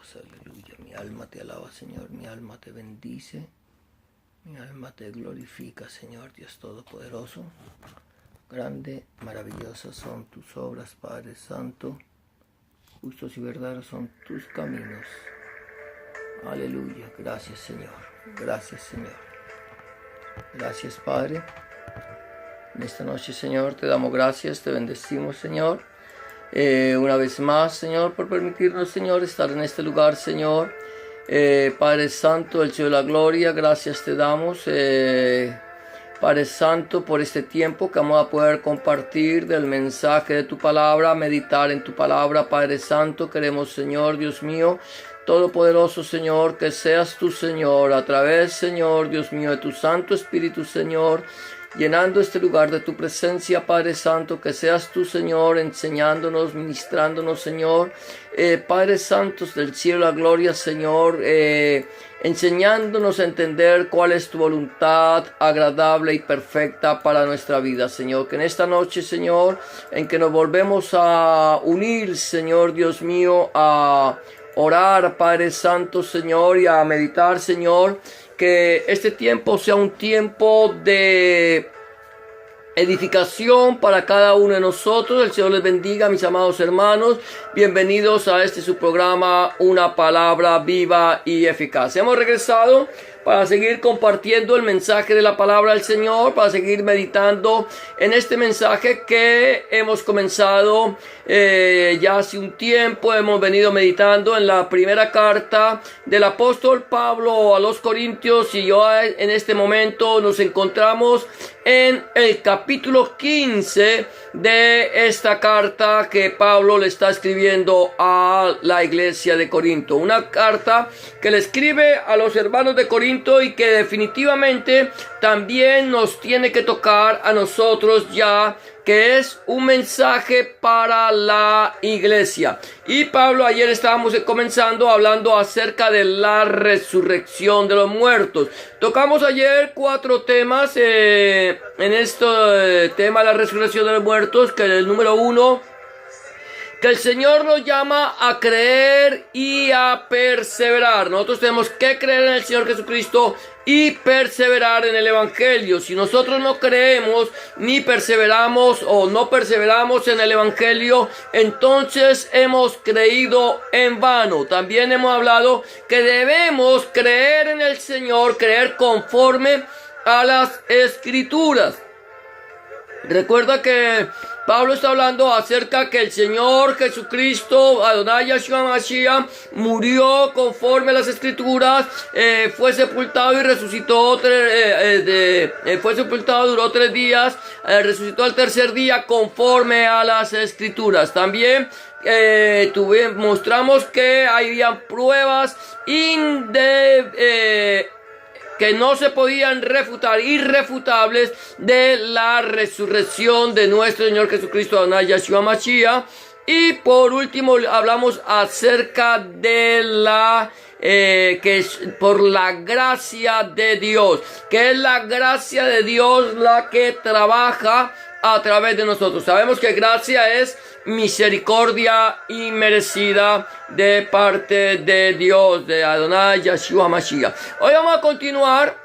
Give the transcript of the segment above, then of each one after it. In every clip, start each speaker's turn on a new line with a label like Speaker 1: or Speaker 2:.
Speaker 1: Dios, aleluya. Mi alma te alaba, Señor, mi alma te bendice, mi alma te glorifica, Señor Dios Todopoderoso. Grande, maravillosas son tus obras, Padre Santo, justos y verdaderos son tus caminos. Aleluya, gracias, Señor, gracias, Señor. Gracias, Padre. En esta noche, Señor, te damos gracias, te bendecimos, Señor. Una vez más, Señor, por permitirnos, Señor, estar en este lugar, Señor. Padre Santo, el Señor de la gloria, gracias te damos, Padre Santo, por este tiempo que vamos a poder compartir del mensaje de tu palabra, meditar en tu palabra, Padre Santo. Queremos, Señor, Dios mío, Todopoderoso, Señor, que seas tú, Señor, a través, Señor, Dios mío, de tu Santo Espíritu, Señor, llenando este lugar de tu presencia, Padre Santo, que seas tú, Señor, enseñándonos, ministrándonos, Señor, Padre Santo del cielo, la gloria, Señor, enseñándonos a entender cuál es tu voluntad agradable y perfecta para nuestra vida, Señor. Que en esta noche, Señor, en que nos volvemos a unir, Señor, Dios mío, a orar, Padre Santo, Señor, y a meditar, Señor, que este tiempo sea un tiempo de edificación para cada uno de nosotros. El Señor les bendiga, mis amados hermanos. Bienvenidos a su programa, Una Palabra Viva y Eficaz. Hemos regresado para seguir compartiendo el mensaje de la palabra del Señor, para seguir meditando en este mensaje que hemos comenzado ya hace un tiempo. Hemos venido meditando en la primera carta del apóstol Pablo a los Corintios, y yo en este momento nos encontramos en el capítulo 15 de esta carta que Pablo le está escribiendo a la iglesia de Corinto. Una carta que le escribe a los hermanos de Corinto y que definitivamente también nos tiene que tocar a nosotros, ya que es un mensaje para la iglesia. Y Pablo, ayer estábamos comenzando hablando acerca de la resurrección de los muertos. Tocamos ayer 4 temas en este tema de la resurrección de los muertos, que el número 1, que el Señor nos llama a creer y a perseverar. Nosotros tenemos que creer en el Señor Jesucristo y perseverar en el Evangelio. Si nosotros no creemos ni perseveramos o no perseveramos en el Evangelio, entonces hemos creído en vano. También hemos hablado que debemos creer en el Señor, creer conforme a las Escrituras. Recuerda que Pablo está hablando acerca que el Señor Jesucristo, Adonai Yeshua Mashiach, murió conforme a las Escrituras, fue sepultado y resucitó, fue sepultado, duró 3 días, resucitó al tercer día conforme a las Escrituras. También mostramos que había pruebas que no se podían refutar, irrefutables, de la resurrección de nuestro Señor Jesucristo, Adonai Yeshua Mashiach. Y por último hablamos acerca de que es por la gracia de Dios, que es la gracia de Dios la que trabaja a través de nosotros. Sabemos que gracia es misericordia inmerecida de parte de Dios, de Adonai Yeshua Mashiach. Hoy vamos a continuar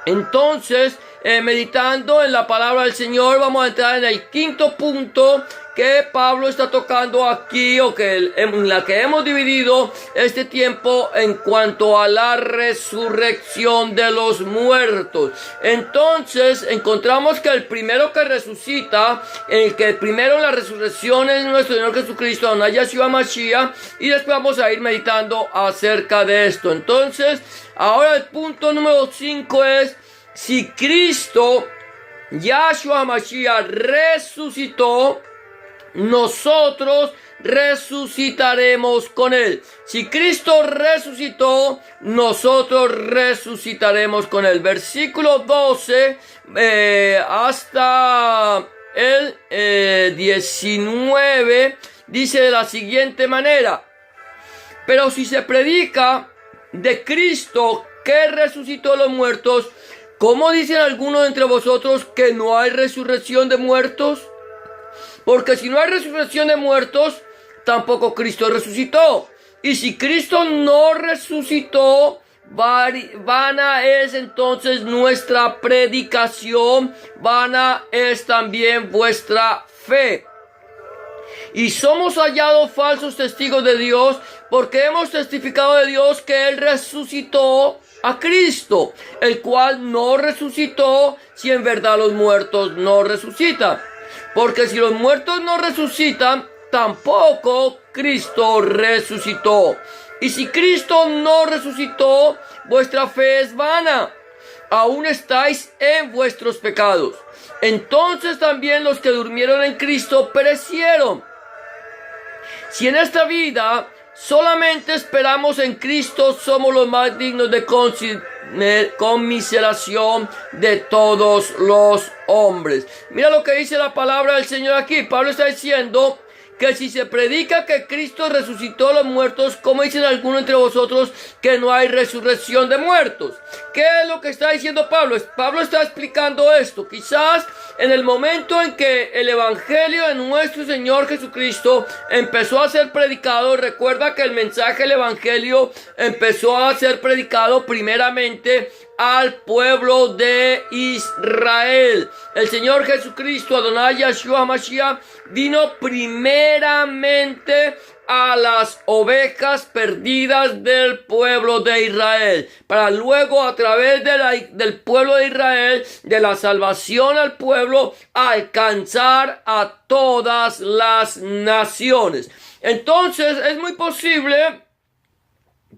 Speaker 1: entonces meditando en la palabra del Señor. Vamos a entrar en el 5º punto que Pablo está tocando aquí, o en la que hemos dividido este tiempo en cuanto a la resurrección de los muertos. Entonces encontramos que el primero que resucita, el primero en la resurrección, es nuestro Señor Jesucristo, Adonai Yeshua Mashiach, y después vamos a ir meditando acerca de esto. Entonces, ahora el punto número 5 es: si Cristo Yeshua Mashiach resucitó, nosotros resucitaremos con él. Si Cristo resucitó, nosotros resucitaremos con él. Versículo 12 hasta el 19 dice de la siguiente manera: pero si se predica de Cristo que resucitó a los muertos, ¿cómo dicen algunos entre vosotros que no hay resurrección de muertos? Porque si no hay resurrección de muertos, tampoco Cristo resucitó. Y si Cristo no resucitó, vana es entonces nuestra predicación, vana es también vuestra fe. Y somos hallados falsos testigos de Dios, porque hemos testificado de Dios que Él resucitó a Cristo, el cual no resucitó si en verdad los muertos no resucitan. Porque si los muertos no resucitan, tampoco Cristo resucitó. Y si Cristo no resucitó, vuestra fe es vana. Aún estáis en vuestros pecados. Entonces también los que durmieron en Cristo perecieron. Si en esta vida solamente esperamos en Cristo, somos los más dignos de conmiseración de todos los hombres. Mira lo que dice la palabra del Señor aquí. Pablo está diciendo que si se predica que Cristo resucitó a los muertos, ¿cómo dicen algunos entre vosotros que no hay resurrección de muertos? ¿Qué es lo que está diciendo Pablo? Pablo está explicando esto. Quizás en el momento en que el evangelio de nuestro Señor Jesucristo empezó a ser predicado, recuerda que el mensaje del evangelio empezó a ser predicado primeramente al pueblo de Israel. El Señor Jesucristo, Adonai Yeshua Mashiach, vino primeramente a las ovejas perdidas del pueblo de Israel, para luego a través del pueblo de Israel, de la salvación al pueblo, alcanzar a todas las naciones. Entonces es muy posible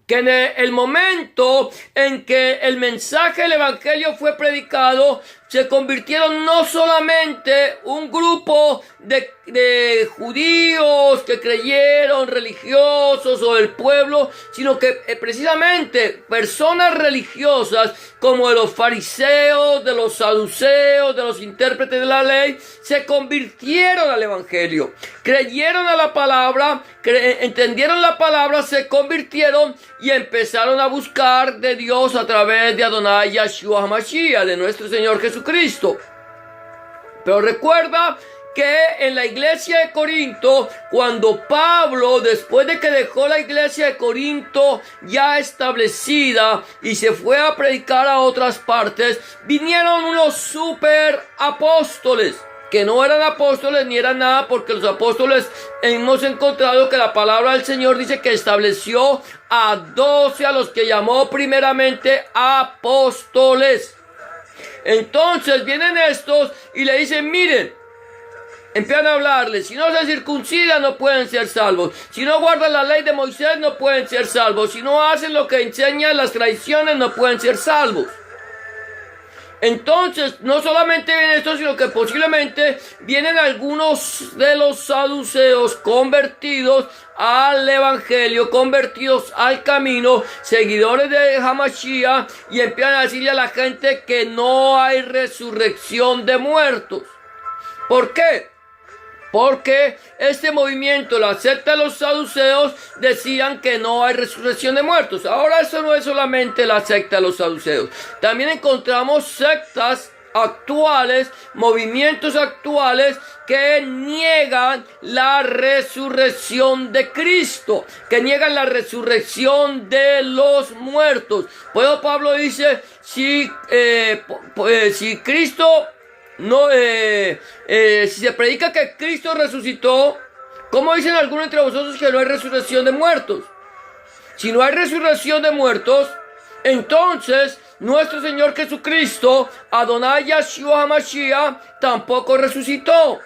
Speaker 1: que en el momento en que el mensaje del evangelio fue predicado, se convirtieron no solamente un grupo de judíos que creyeron, religiosos o del pueblo, sino que precisamente personas religiosas como de los fariseos, de los saduceos, de los intérpretes de la ley, se convirtieron al evangelio, creyeron a la palabra, entendieron la palabra, se convirtieron y empezaron a buscar de Dios a través de Adonai Yeshua HaMashiach, de nuestro Señor Jesucristo. Pero recuerda que en la iglesia de Corinto, cuando Pablo, después de que dejó la iglesia de Corinto ya establecida y se fue a predicar a otras partes, vinieron unos super apóstoles, que no eran apóstoles ni eran nada, porque los apóstoles hemos encontrado que la palabra del Señor dice que estableció a 12 a los que llamó primeramente apóstoles. Entonces vienen estos y le dicen, miren, empiezan a hablarles, si no se circuncidan no pueden ser salvos, si no guardan la ley de Moisés no pueden ser salvos, si no hacen lo que enseñan las tradiciones no pueden ser salvos. Entonces, no solamente vienen estos, sino que posiblemente vienen algunos de los saduceos convertidos al evangelio, convertidos al camino, seguidores de Hamashiach, y empiezan a decirle a la gente que no hay resurrección de muertos. ¿Por qué? Porque este movimiento, la secta de los saduceos, decían que no hay resurrección de muertos. Ahora eso no es solamente la secta de los saduceos. También encontramos sectas actuales, movimientos actuales que niegan la resurrección de Cristo, que niegan la resurrección de los muertos. Por eso Pablo dice, si Cristo no, si se predica que Cristo resucitó, ¿cómo dicen algunos entre vosotros que no hay resurrección de muertos? Si no hay resurrección de muertos, entonces nuestro Señor Jesucristo, Adonai Yeshua HaMashiach, tampoco resucitó.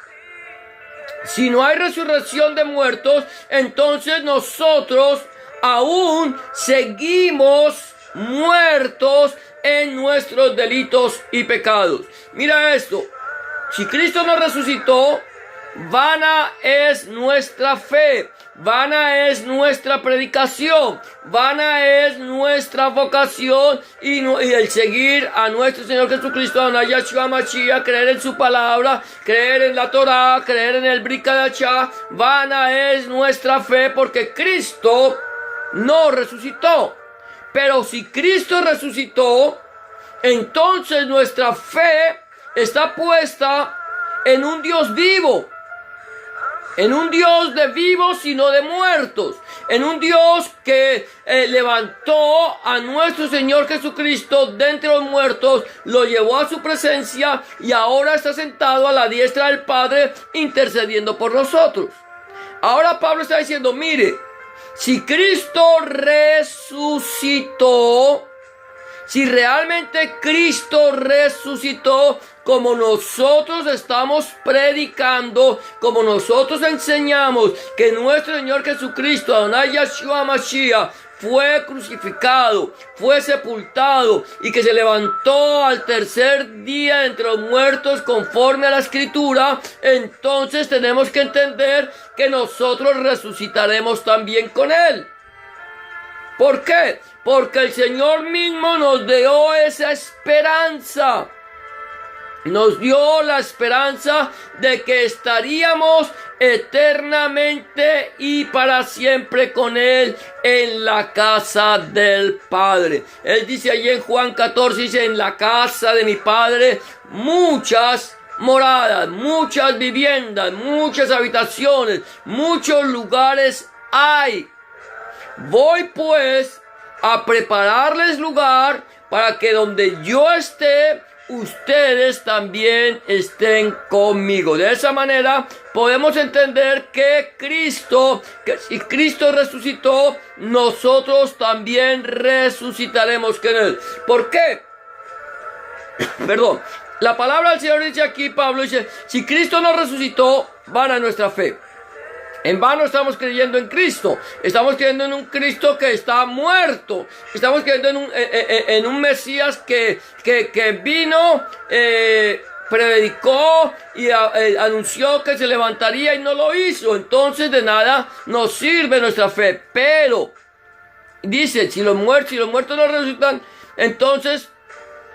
Speaker 1: Si no hay resurrección de muertos, entonces nosotros aún seguimos muertos en nuestros delitos y pecados. Mira esto, si Cristo no resucitó, vana es nuestra fe, vana es nuestra predicación, vana es nuestra vocación y el seguir a nuestro Señor Jesucristo, a Yeshua HaMashiach, creer en su palabra, creer en la Torah, creer en el Brit Hadashah. Vana es nuestra fe porque Cristo no resucitó. Pero si Cristo resucitó, entonces nuestra fe está puesta en un Dios vivo, en un Dios de vivos y no de muertos, en un Dios que levantó a nuestro Señor Jesucristo de entre los muertos, lo llevó a su presencia y ahora está sentado a la diestra del Padre intercediendo por nosotros. Ahora Pablo está diciendo, mire, si Cristo resucitó, si realmente Cristo resucitó, como nosotros estamos predicando, como nosotros enseñamos que nuestro Señor Jesucristo, Adonai Yahshua Mashiach, fue crucificado, fue sepultado y que se levantó al tercer día entre los muertos conforme a la Escritura, entonces tenemos que entender que nosotros resucitaremos también con Él. ¿Por qué? Porque el Señor mismo nos dio esa esperanza. Nos dio la esperanza de que estaríamos eternamente y para siempre con Él en la casa del Padre. Él dice allí en Juan 14, dice, en la casa de mi Padre muchas moradas, muchas viviendas, muchas habitaciones, muchos lugares hay. Voy pues a prepararles lugar para que donde yo esté, ustedes también estén conmigo. De esa manera podemos entender que si Cristo resucitó, nosotros también resucitaremos con Él. ¿Por qué? Perdón. La palabra del Señor dice aquí, Pablo dice, si Cristo no resucitó, vana nuestra fe. En vano estamos creyendo en Cristo. Estamos creyendo en un Cristo que está muerto. Estamos creyendo en un Mesías que vino, predicó y anunció que se levantaría y no lo hizo. Entonces de nada nos sirve nuestra fe. Pero dice, si los muertos no resucitan, entonces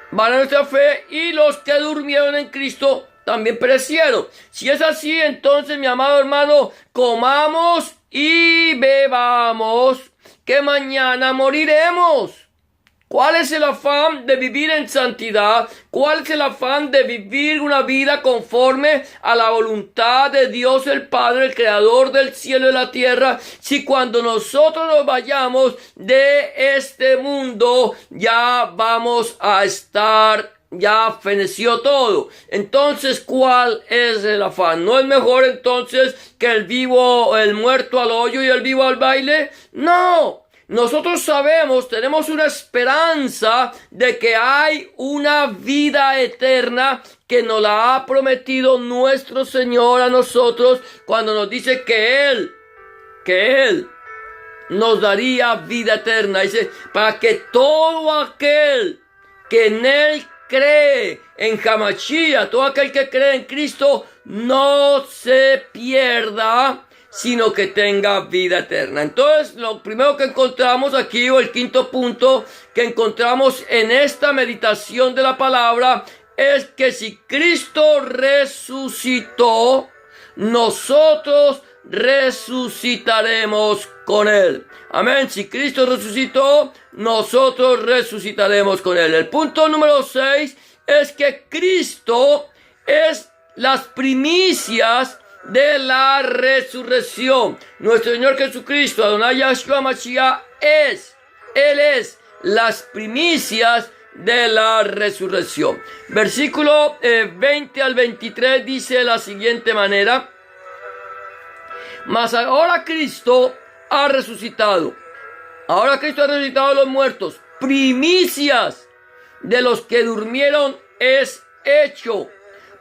Speaker 1: van a nuestra fe y los que durmieron en Cristo también perecieron. Si es así, entonces, mi amado hermano, comamos y bebamos, que mañana moriremos. ¿Cuál es el afán de vivir en santidad? ¿Cuál es el afán de vivir una vida conforme a la voluntad de Dios el Padre, el Creador del cielo y la tierra? Si cuando nosotros nos vayamos de este mundo, ya vamos a estar, ya feneció todo. Entonces, ¿cuál es el afán? ¿No es mejor entonces que el muerto al hoyo y el vivo al baile? No. Nosotros sabemos, tenemos una esperanza de que hay una vida eterna que nos la ha prometido nuestro Señor a nosotros cuando nos dice que Él nos daría vida eterna. Dice, para que todo aquel que en Él cree, en Hamashiach, todo aquel que cree en Cristo, no se pierda, sino que tenga vida eterna. Entonces, lo primero que encontramos aquí, o el quinto punto que encontramos en esta meditación de la palabra, es que si Cristo resucitó, nosotros resucitaremos con Él. Amén. Si Cristo resucitó, nosotros resucitaremos con Él. El punto número 6 es que Cristo es las primicias de la resurrección. Nuestro Señor Jesucristo, Adonai Yahshua Mashiach, Él es las primicias de la resurrección. Versículo 20 al 23 dice de la siguiente manera: mas ahora Cristo ha resucitado. Ahora Cristo ha resucitado de los muertos. Primicias de los que durmieron es hecho.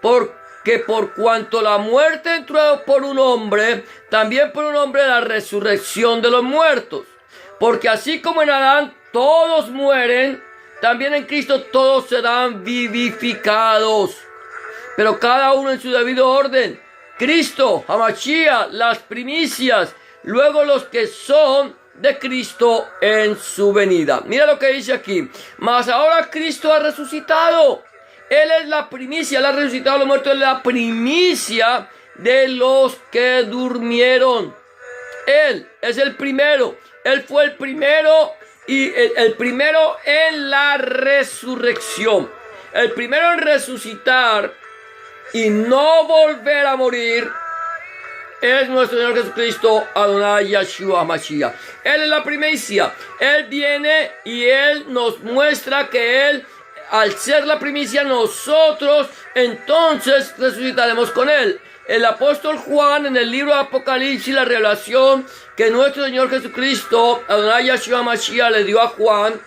Speaker 1: Porque por cuanto la muerte entró por un hombre, también por un hombre la resurrección de los muertos. Porque así como en Adán todos mueren, también en Cristo todos serán vivificados. Pero cada uno en su debido orden. Cristo, Hamashiach, las primicias, luego los que son de Cristo en su venida. Mira lo que dice aquí. Mas ahora Cristo ha resucitado. Él es la primicia, Él ha resucitado a los muertos, Él es la primicia de los que durmieron. Él es el primero. Él fue el primero y el primero en la resurrección. El primero en resucitar y no volver a morir es nuestro Señor Jesucristo, Adonai Yeshua Mashiach. Él es la primicia. Él viene y Él nos muestra que Él, al ser la primicia, nosotros entonces resucitaremos con Él. El apóstol Juan, en el libro de Apocalipsis, la revelación que nuestro Señor Jesucristo, Adonai Yeshua Mashiach, le dio a Juan,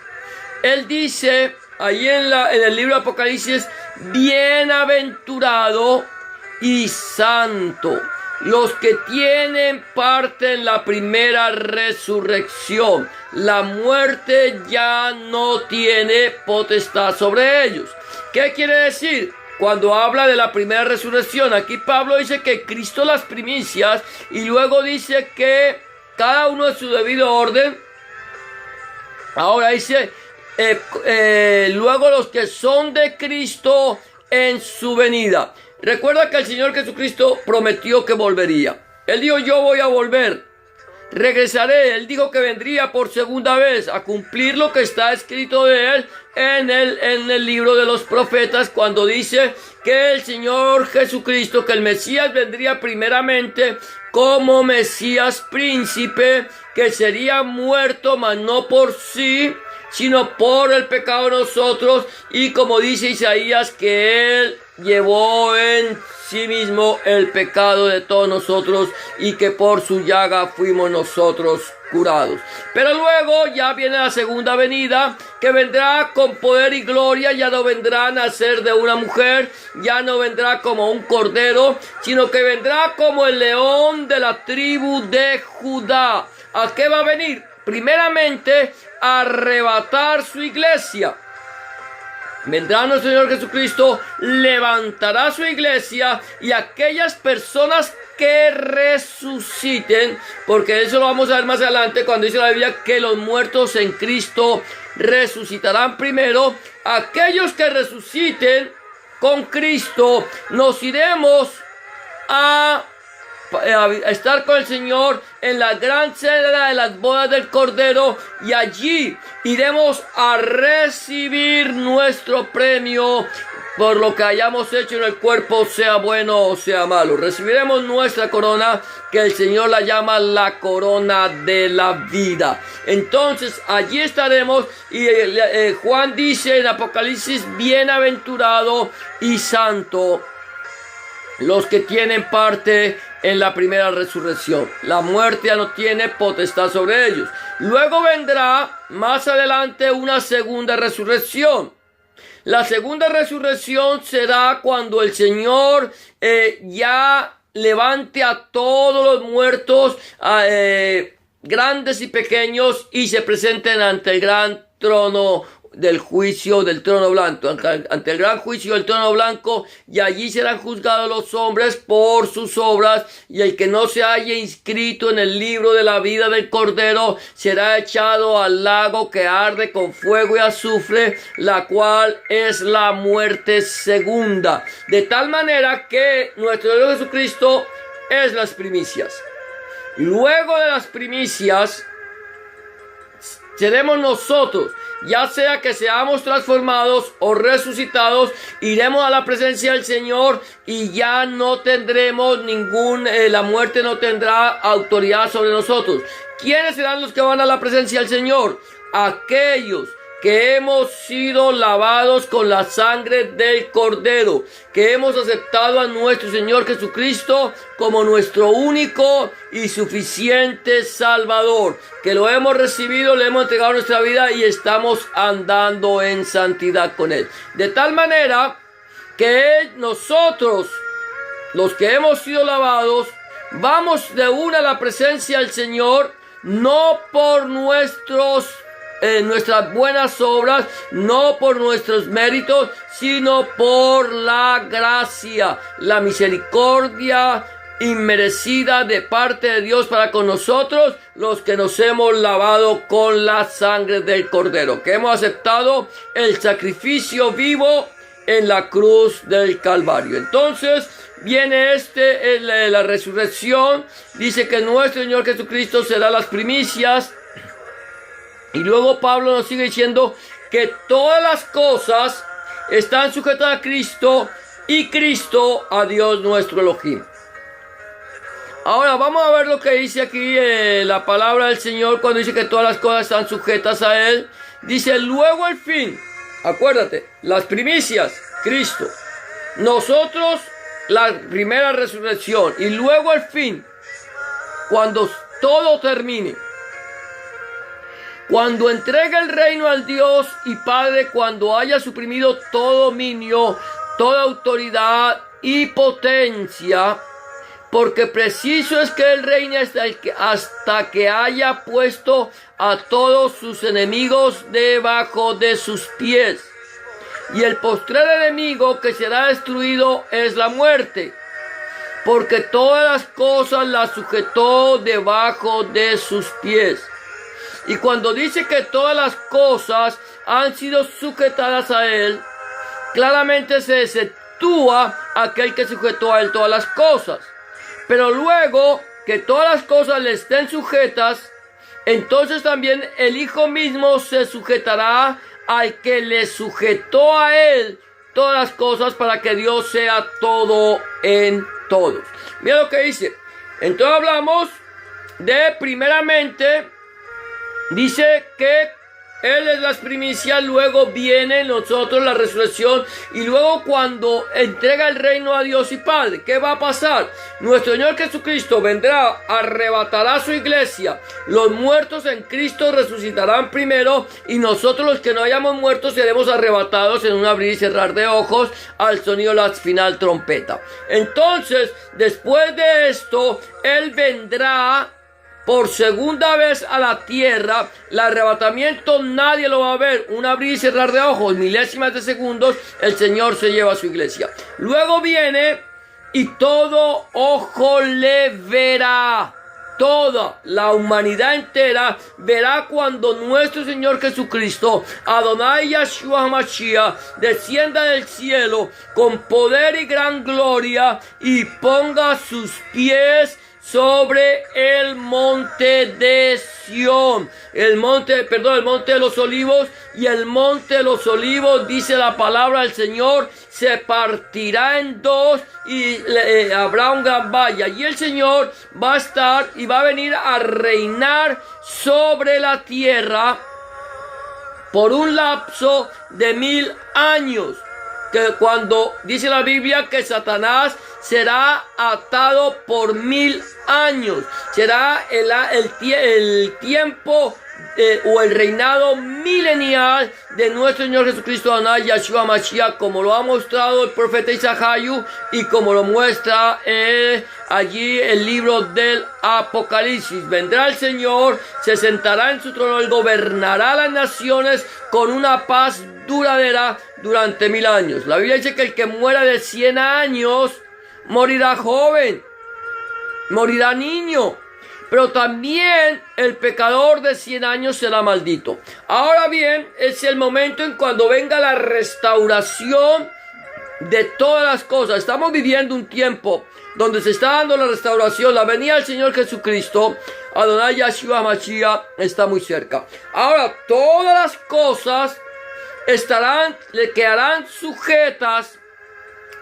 Speaker 1: él dice ahí en el libro de Apocalipsis: bienaventurado y santo los que tienen parte en la primera resurrección. La muerte ya no tiene potestad sobre ellos. ¿Qué quiere decir? Cuando habla de la primera resurrección, aquí Pablo dice que Cristo las primicias, y luego dice que cada uno en su debido orden. Ahora dice, luego los que son de Cristo en su venida. Recuerda que el Señor Jesucristo prometió que volvería. Él dijo: yo voy a volver, regresaré. Él dijo que vendría por segunda vez a cumplir lo que está escrito de Él en el libro de los profetas, cuando dice que el Señor Jesucristo, que el Mesías vendría primeramente como Mesías príncipe, que sería muerto, mas no por sí, sino por el pecado de nosotros, y como dice Isaías, que Él llevó en sí mismo el pecado de todos nosotros, y que por su llaga fuimos nosotros curados. Pero luego ya viene la segunda venida, que vendrá con poder y gloria. Ya no vendrá a nacer de una mujer, ya no vendrá como un cordero, sino que vendrá como el león de la tribu de Judá. ¿A qué va a venir? Primeramente, a arrebatar su iglesia. Vendrá nuestro Señor Jesucristo, levantará su iglesia, y aquellas personas que resuciten, porque eso lo vamos a ver más adelante cuando dice la Biblia que los muertos en Cristo resucitarán primero. Aquellos que resuciten con Cristo, nos iremos a estar con el Señor en la gran cena de las bodas del Cordero, y allí iremos a recibir nuestro premio por lo que hayamos hecho en el cuerpo, sea bueno o sea malo. Recibiremos nuestra corona, que el Señor la llama la corona de la vida. Entonces allí estaremos, y Juan dice en Apocalipsis: bienaventurado y santo los que tienen parte en la primera resurrección. La muerte ya no tiene potestad sobre ellos. Luego vendrá más adelante una segunda resurrección. La segunda resurrección será cuando el Señor ya levante a todos los muertos, grandes y pequeños, y se presenten ante el gran trono del juicio del trono blanco, ante el gran juicio del trono blanco, y allí serán juzgados los hombres por sus obras, y el que no se haya inscrito en el libro de la vida del Cordero será echado al lago que arde con fuego y azufre, la cual es la muerte segunda. De tal manera que nuestro Dios Jesucristo es las primicias. Luego de las primicias seremos nosotros, ya sea que seamos transformados o resucitados, iremos a la presencia del Señor, y ya no tendremos la muerte no tendrá autoridad sobre nosotros. ¿Quiénes serán los que van a la presencia del Señor? Aquellos que hemos sido lavados con la sangre del Cordero, que hemos aceptado a nuestro Señor Jesucristo como nuestro único y suficiente Salvador, que lo hemos recibido, le hemos entregado nuestra vida y estamos andando en santidad con Él. De tal manera que nosotros, los que hemos sido lavados, vamos de una a la presencia del Señor, no por nuestras buenas obras, no por nuestros méritos, sino por la gracia, la misericordia inmerecida de parte de Dios para con nosotros, los que nos hemos lavado con la sangre del Cordero, que hemos aceptado el sacrificio vivo en la cruz del Calvario. Entonces viene la resurrección. Dice que nuestro Señor Jesucristo será las primicias. Y luego Pablo nos sigue diciendo que todas las cosas están sujetas a Cristo, y Cristo a Dios nuestro Elohim. Ahora vamos a ver lo que dice aquí la palabra del Señor cuando dice que todas las cosas están sujetas a Él. Dice, luego al fin, acuérdate, las primicias, Cristo. Nosotros, la primera resurrección. Y luego al fin, cuando todo termine. Cuando entregue el reino al Dios y Padre, cuando haya suprimido todo dominio, toda autoridad y potencia, porque preciso es que Él reine hasta que haya puesto a todos sus enemigos debajo de sus pies. Y el postrer enemigo que será destruido es la muerte, porque todas las cosas las sujetó debajo de sus pies. Y cuando dice que todas las cosas han sido sujetadas a Él, claramente se exceptúa aquel que sujetó a Él todas las cosas. Pero luego que todas las cosas le estén sujetas, entonces también el Hijo mismo se sujetará al que le sujetó a Él todas las cosas, para que Dios sea todo en todos. Mira lo que dice. Entonces hablamos de, primeramente, dice que Él es las primicias, luego viene nosotros la resurrección, y luego cuando entrega el reino a Dios y Padre, ¿qué va a pasar? Nuestro Señor Jesucristo vendrá, arrebatará su iglesia, los muertos en Cristo resucitarán primero, y nosotros los que no hayamos muerto seremos arrebatados en un abrir y cerrar de ojos al sonido de la final trompeta. Entonces, después de esto, Él vendrá por segunda vez a la tierra. El arrebatamiento nadie lo va a ver, un abrir y cerrar de ojos, milésimas de segundos, el Señor se lleva a su iglesia. Luego viene y todo ojo le verá. Toda la humanidad entera verá cuando nuestro Señor Jesucristo, Adonai Yahshua HaMashiach, descienda del cielo con poder y gran gloria y ponga sus pies sobre el monte de Sión, el monte de los olivos. Y el monte de los olivos, dice la palabra del Señor, se partirá en dos y habrá un gran valle. Y el Señor va a estar y va a venir a reinar sobre la tierra por un lapso de 1000 años. Que cuando dice la Biblia que Satanás será atado por 1000 años, será el tiempo o el reinado milenial de nuestro Señor Jesucristo, Adonai Yahshua Mashiach, como lo ha mostrado el profeta Isaías y como lo muestra allí el libro del Apocalipsis. Vendrá el Señor, se sentará en su trono, Él gobernará las naciones con una paz duradera durante 1000 años. La Biblia dice que el que muera de 100 años morirá joven, morirá niño, pero también el pecador de 100 años será maldito. Ahora bien, es el momento en cuando venga la restauración de todas las cosas. Estamos viviendo un tiempo donde se está dando la restauración, la venida del Señor Jesucristo, Adonai Yahshua HaMashiach, está muy cerca. Ahora, todas las cosas le quedarán sujetas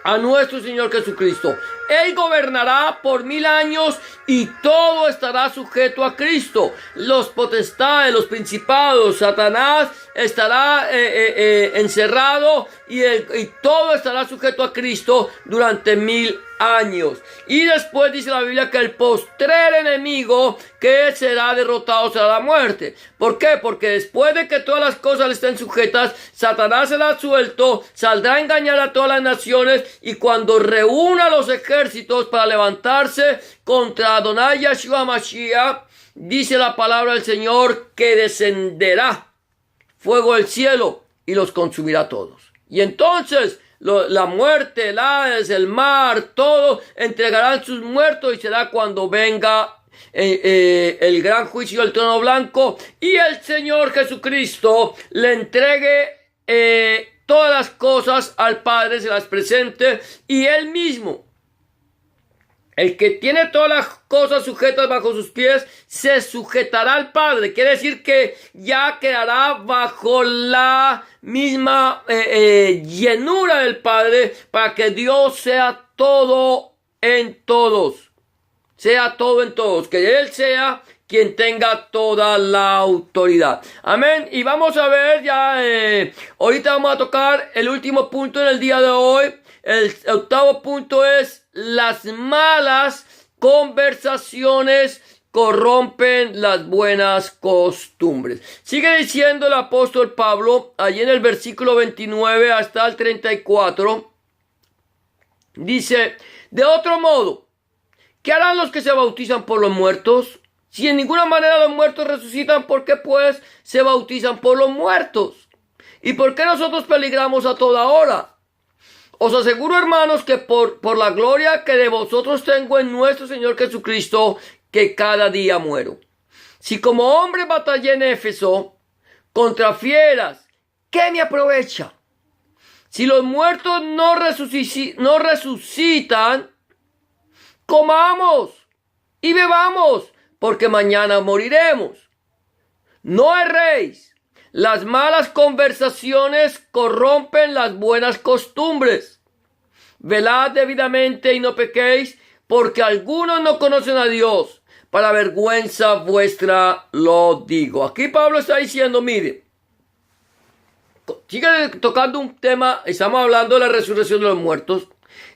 Speaker 1: a nuestro Señor Jesucristo. Él gobernará por 1000 años y todo estará sujeto a Cristo. Los potestades, los principados, Satanás estará encerrado y todo estará sujeto a Cristo durante 1000 años. Y después dice la Biblia que el postrer enemigo que será derrotado será la muerte. ¿Por qué? Porque después de que todas las cosas le estén sujetas, Satanás será suelto, saldrá a engañar a todas las naciones, y cuando reúna los ejércitos para levantarse contra Adonai Yahshua HaMashiach, dice la palabra del Señor que descenderá fuego del cielo y los consumirá todos. Y entonces la muerte, el Hades, el mar, todo entregarán sus muertos, y será cuando venga el gran juicio del trono blanco y el Señor Jesucristo le entregue todas las cosas al Padre, se las presente, y Él mismo, el que tiene todas las cosas sujetas bajo sus pies, se sujetará al Padre. Quiere decir que ya quedará bajo la misma llenura del Padre, para que Dios sea todo en todos. sea todo en todos, que Él sea quien tenga toda la autoridad. Amén. Y vamos a ver ya, ahorita vamos a tocar el último punto en el día de hoy. El octavo punto es: las malas conversaciones corrompen las buenas costumbres. Sigue diciendo el apóstol Pablo, allí en el versículo 29 hasta el 34, dice: de otro modo, ¿qué harán los que se bautizan por los muertos? Si en ninguna manera los muertos resucitan, ¿por qué pues se bautizan por los muertos? ¿Y por qué nosotros peligramos a toda hora? Os aseguro, hermanos, que por la gloria que de vosotros tengo en nuestro Señor Jesucristo, que cada día muero. Si como hombre batallé en Éfeso contra fieras, ¿qué me aprovecha? Si los muertos no resucitan, comamos y bebamos, porque mañana moriremos. No erréis. Las malas conversaciones corrompen las buenas costumbres. Velad debidamente y no pequéis, porque algunos no conocen a Dios. Para vergüenza vuestra lo digo. Aquí Pablo está diciendo, mire, sigue tocando un tema. Estamos hablando de la resurrección de los muertos.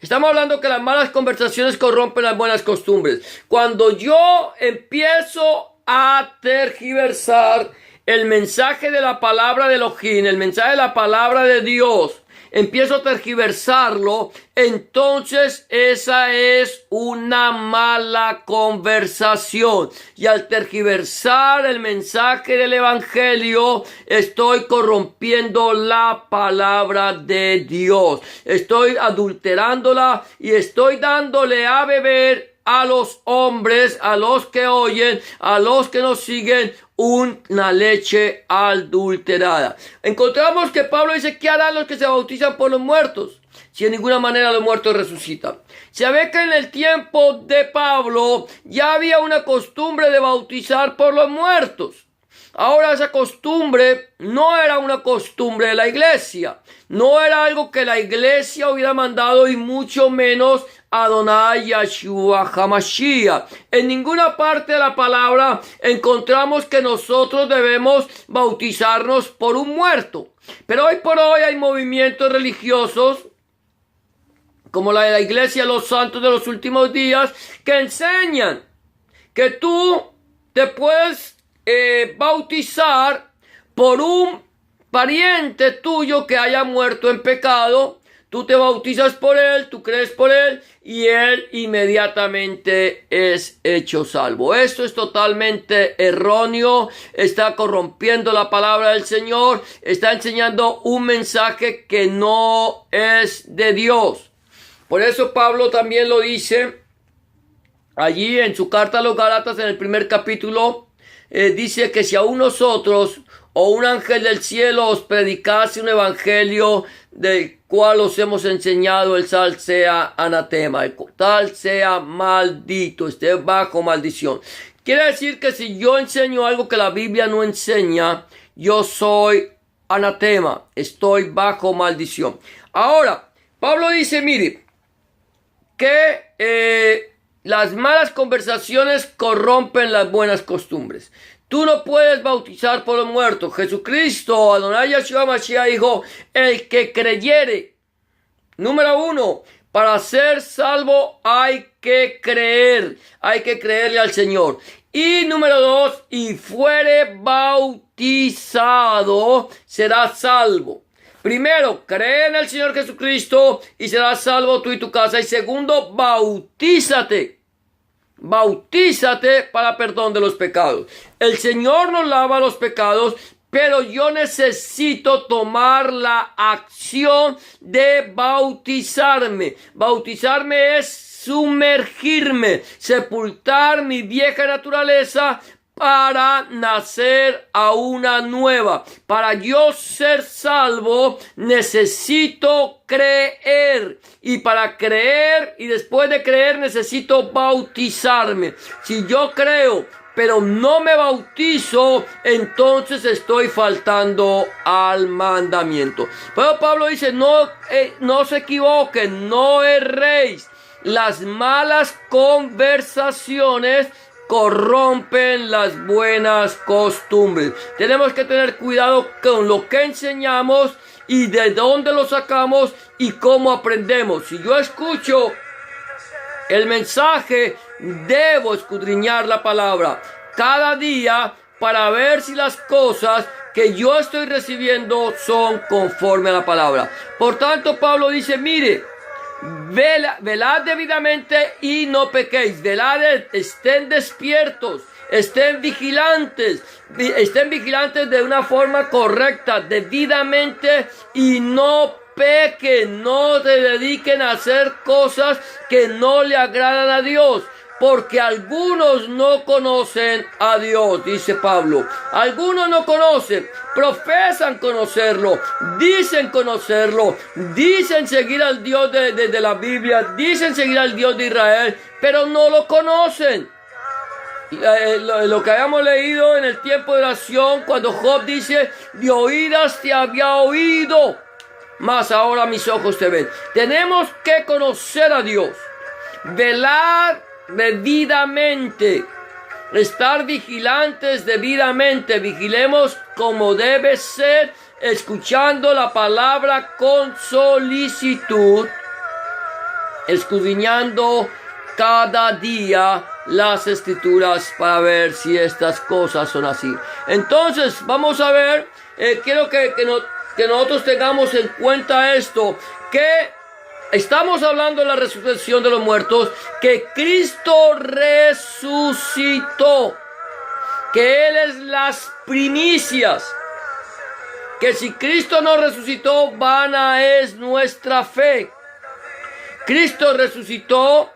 Speaker 1: Estamos hablando que las malas conversaciones corrompen las buenas costumbres. Cuando yo empiezo a tergiversar el mensaje de la palabra de Elohim, el mensaje de la palabra de Dios, empiezo a tergiversarlo, entonces esa es una mala conversación. Y al tergiversar el mensaje del evangelio, estoy corrompiendo la palabra de Dios. Estoy adulterándola y estoy dándole a beber a los hombres, a los que oyen, a los que nos siguen, una leche adulterada. Encontramos que Pablo dice: ¿qué harán los que se bautizan por los muertos? Si en ninguna manera los muertos resucitan. Se ve que en el tiempo de Pablo ya había una costumbre de bautizar por los muertos. Ahora esa costumbre no era una costumbre de la iglesia. No era algo que la iglesia hubiera mandado, y mucho menos Adonai Yahshua HaMashiach. En ninguna parte de la palabra encontramos que nosotros debemos bautizarnos por un muerto. Pero hoy por hoy hay movimientos religiosos, como la de la Iglesia de los Santos de los Últimos Días, que enseñan que tú te puedes bautizar por un pariente tuyo que haya muerto en pecado. Tú te bautizas por él, tú crees por él, y él inmediatamente es hecho salvo. Esto es totalmente erróneo, está corrompiendo la palabra del Señor, está enseñando un mensaje que no es de Dios. Por eso Pablo también lo dice allí en su carta a los Gálatas, en el primer capítulo, dice que si aún nosotros o un ángel del cielo os predicase un evangelio del cual os hemos enseñado, el tal sea anatema, el tal sea maldito, esté bajo maldición. Quiere decir que si yo enseño algo que la Biblia no enseña, yo soy anatema, estoy bajo maldición. Ahora, Pablo dice, mire, que las malas conversaciones corrompen las buenas costumbres. Tú no puedes bautizar por los muertos. Jesucristo, Adonai Yahshua Mashiach, dijo: el que creyere. Número 1, para ser salvo hay que creer. Hay que creerle al Señor. Y número 2, y fuere bautizado, será salvo. Primero, cree en el Señor Jesucristo y serás salvo tú y tu casa. Y segundo, bautízate. Bautízate para perdón de los pecados. El Señor nos lava los pecados, pero yo necesito tomar la acción de bautizarme. Bautizarme es sumergirme, sepultar mi vieja naturaleza para nacer a una nueva. Para yo ser salvo necesito creer, y para creer y después de creer necesito bautizarme. Si yo creo pero no me bautizo, entonces estoy faltando al mandamiento. Pero Pablo dice: no se equivoquen, no erréis. las malas conversaciones corrompen las buenas costumbres. Tenemos que tener cuidado con lo que enseñamos y de dónde lo sacamos y cómo aprendemos. Si yo escucho el mensaje, debo escudriñar la palabra cada día para ver si las cosas que yo estoy recibiendo son conforme a la palabra. Por tanto, Pablo dice, mire, velad debidamente y no pequéis. Velad, estén despiertos, estén vigilantes de una forma correcta, debidamente, y no pequen, no se dediquen a hacer cosas que no le agradan a Dios. Porque algunos no conocen a Dios, dice Pablo. Algunos no conocen, profesan conocerlo, dicen conocerlo, dicen seguir al Dios de la Biblia, dicen seguir al Dios de Israel, pero no lo conocen. Lo que habíamos leído en el tiempo de oración, cuando Job dice, de oídas te había oído, mas ahora mis ojos te ven. Tenemos que conocer a Dios, velar debidamente, estar vigilantes debidamente. Vigilemos como debe ser, escuchando la palabra con solicitud, escudriñando cada día las escrituras para ver si estas cosas son así. Entonces vamos a ver, quiero que nosotros tengamos en cuenta esto, que estamos hablando de la resurrección de los muertos, que Cristo resucitó, que Él es las primicias, que si Cristo no resucitó, vana es nuestra fe. Cristo resucitó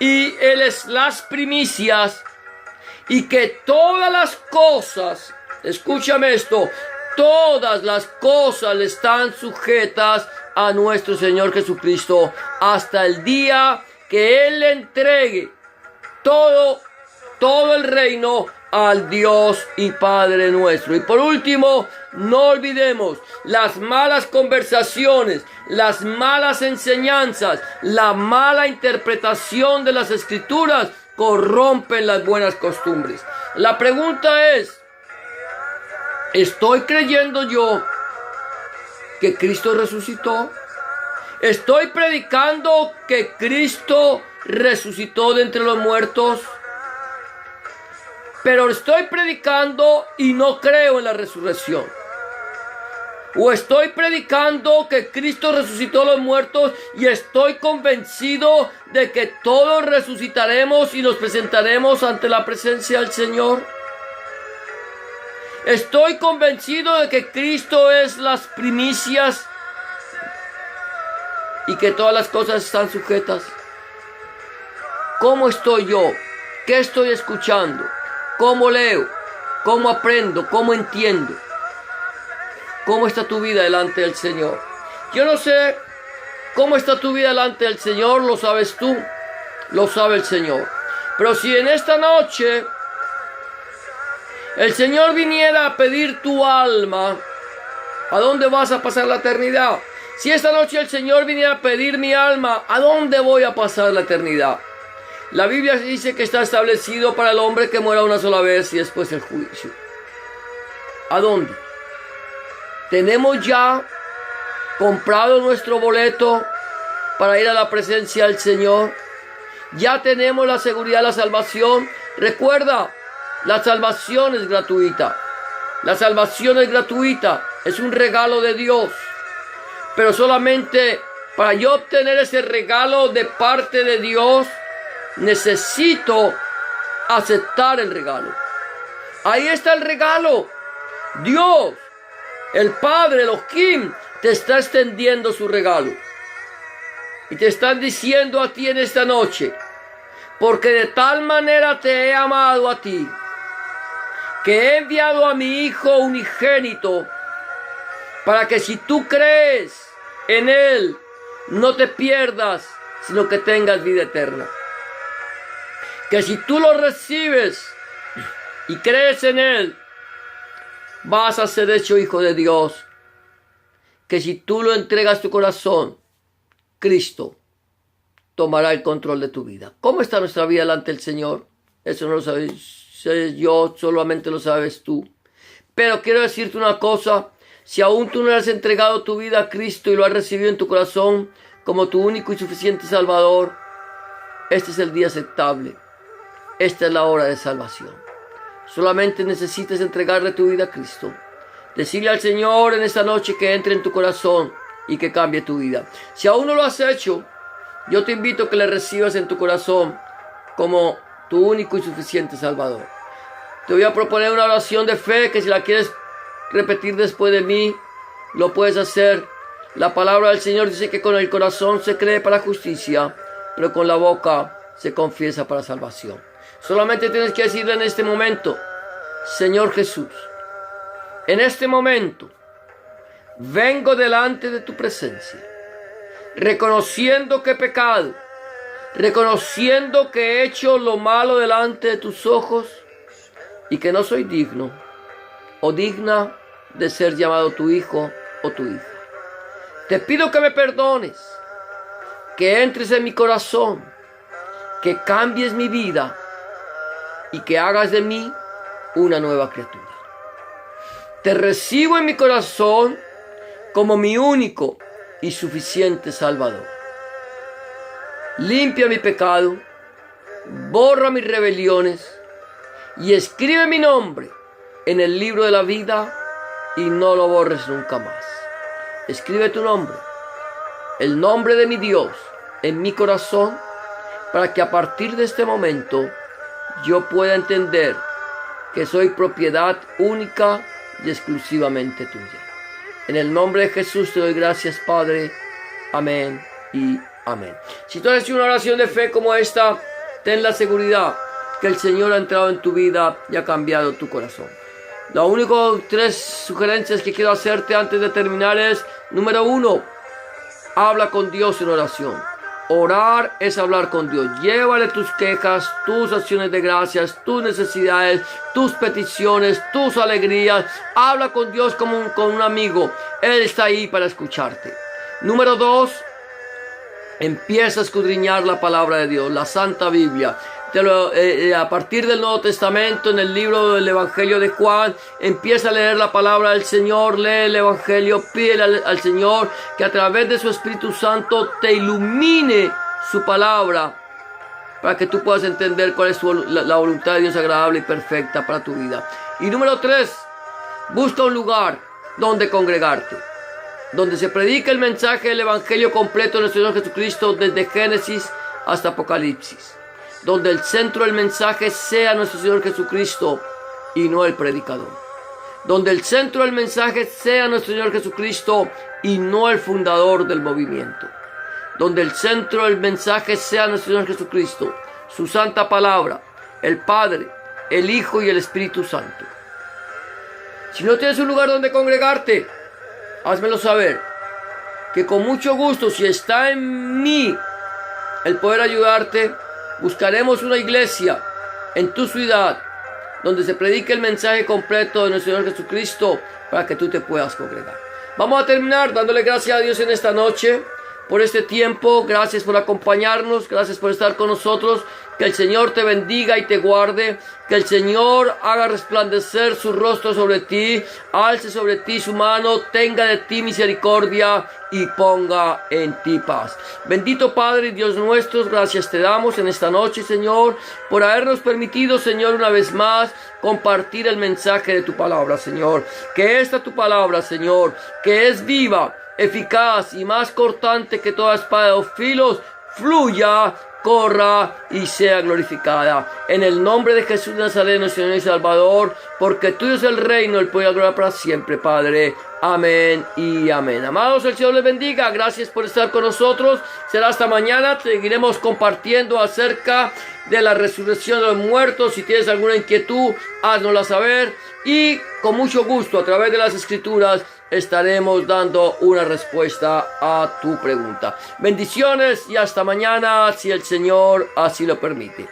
Speaker 1: y Él es las primicias, y que todas las cosas, escúchame esto, todas las cosas le están sujetas a nuestro Señor Jesucristo hasta el día que Él le entregue todo el reino al Dios y Padre nuestro. Y por último, no olvidemos las malas conversaciones, las malas enseñanzas, la mala interpretación de las Escrituras corrompen las buenas costumbres. La pregunta es, ¿estoy creyendo yo que Cristo resucitó? ¿Estoy predicando que Cristo resucitó de entre los muertos? Pero estoy predicando y no creo en la resurrección. O estoy predicando que Cristo resucitó de los muertos y estoy convencido de que todos resucitaremos y nos presentaremos ante la presencia del Señor. Estoy convencido de que Cristo es las primicias y que todas las cosas están sujetas. ¿Cómo estoy yo? ¿Qué estoy escuchando? ¿Cómo leo? ¿Cómo aprendo? ¿Cómo entiendo? ¿Cómo está tu vida delante del Señor? Yo no sé cómo está tu vida delante del Señor, lo sabes tú, lo sabe el Señor. Pero si en esta noche el Señor viniera a pedir tu alma, ¿a dónde vas a pasar la eternidad? Si esta noche el Señor viniera a pedir mi alma, ¿a dónde voy a pasar la eternidad? La Biblia dice que está establecido para el hombre que muera una sola vez y después el juicio. ¿A dónde? ¿Tenemos ya comprado nuestro boleto para ir a la presencia del Señor? ¿Ya tenemos la seguridad de la salvación? Recuerda, la salvación es gratuita. La salvación es gratuita. Es un regalo de Dios. Pero solamente para yo obtener ese regalo de parte de Dios, necesito aceptar el regalo. Ahí está el regalo. Dios, el Padre, Elohim, te está extendiendo su regalo. Y te están diciendo a ti en esta noche, porque de tal manera te he amado a ti, que he enviado a mi Hijo unigénito, para que si tú crees en Él, no te pierdas, sino que tengas vida eterna. Que si tú lo recibes y crees en Él, vas a ser hecho hijo de Dios. Que si tú lo entregas tu corazón, Cristo tomará el control de tu vida. ¿Cómo está nuestra vida delante del Señor? Eso no lo sabes yo, solamente lo sabes tú. Pero quiero decirte una cosa, si aún tú no has entregado tu vida a Cristo y lo has recibido en tu corazón como tu único y suficiente Salvador, este es el día aceptable. Esta es la hora de salvación. Solamente necesitas entregarle tu vida a Cristo. Decirle al Señor en esta noche que entre en tu corazón y que cambie tu vida. Si aún no lo has hecho, yo te invito a que le recibas en tu corazón como tu único y suficiente Salvador. Te voy a proponer una oración de fe que si la quieres repetir después de mí, lo puedes hacer. La palabra del Señor dice que con el corazón se cree para justicia, pero con la boca se confiesa para salvación. Solamente tienes que decirle en este momento: Señor Jesús, en este momento vengo delante de tu presencia, reconociendo que he pecado, reconociendo que he hecho lo malo delante de tus ojos y que no soy digno o digna de ser llamado tu hijo o tu hija. Te pido que me perdones, que entres en mi corazón, que cambies mi vida y que hagas de mí una nueva criatura. Te recibo en mi corazón como mi único y suficiente Salvador. Limpia mi pecado, borra mis rebeliones y escribe mi nombre en el libro de la vida y no lo borres nunca más. Escribe tu nombre, el nombre de mi Dios, en mi corazón, para que a partir de este momento yo pueda entender que soy propiedad única y exclusivamente tuya. En el nombre de Jesús te doy gracias, Padre. Amén y amén. Si tú has hecho una oración de fe como esta, ten la seguridad que el Señor ha entrado en tu vida y ha cambiado tu corazón. Las únicas 3 sugerencias que quiero hacerte antes de terminar es: número 1, habla con Dios en oración. Orar es hablar con Dios. Llévale tus quejas, tus acciones de gracias, tus necesidades, tus peticiones, tus alegrías. Habla con Dios como con un amigo. Él está ahí para escucharte. Número 2, empieza a escudriñar la palabra de Dios, la Santa Biblia. A partir del Nuevo Testamento, en el libro del Evangelio de Juan, empieza a leer la palabra del Señor, lee el Evangelio, pídele al Señor que a través de su Espíritu Santo te ilumine su palabra, para que tú puedas entender cuál es la voluntad de Dios agradable y perfecta para tu vida. Y número 3, busca un lugar donde congregarte, donde se predica el mensaje del Evangelio completo de nuestro Señor Jesucristo desde Génesis hasta Apocalipsis, donde el centro del mensaje sea nuestro Señor Jesucristo y no el predicador, donde el centro del mensaje sea nuestro Señor Jesucristo y no el fundador del movimiento, donde el centro del mensaje sea nuestro Señor Jesucristo, su santa palabra, el Padre, el Hijo y el Espíritu Santo. Si no tienes un lugar donde congregarte, házmelo saber, que con mucho gusto, si está en mí el poder ayudarte, buscaremos una iglesia en tu ciudad donde se predique el mensaje completo de nuestro Señor Jesucristo para que tú te puedas congregar. Vamos a terminar dándole gracias a Dios en esta noche por este tiempo. Gracias por acompañarnos, gracias por estar con nosotros. Que el Señor te bendiga y te guarde. Que el Señor haga resplandecer su rostro sobre ti, alce sobre ti su mano, tenga de ti misericordia y ponga en ti paz. Bendito Padre y Dios nuestro, gracias te damos en esta noche, Señor, por habernos permitido, Señor, una vez más compartir el mensaje de tu palabra, Señor. Que esta tu palabra, Señor, que es viva, eficaz y más cortante que toda espada de dos filos, fluya, corra y sea glorificada. En el nombre de Jesús Nazareno, Señor y Salvador, porque tuyo es el reino, el poder y la gloria para siempre, Padre. Amén y amén. Amados, el Señor les bendiga. Gracias por estar con nosotros. Será hasta mañana. Seguiremos compartiendo acerca de la resurrección de los muertos. Si tienes alguna inquietud, háznosla saber. Y con mucho gusto, a través de las Escrituras, estaremos dando una respuesta a tu pregunta. Bendiciones y hasta mañana, si el Señor así lo permite.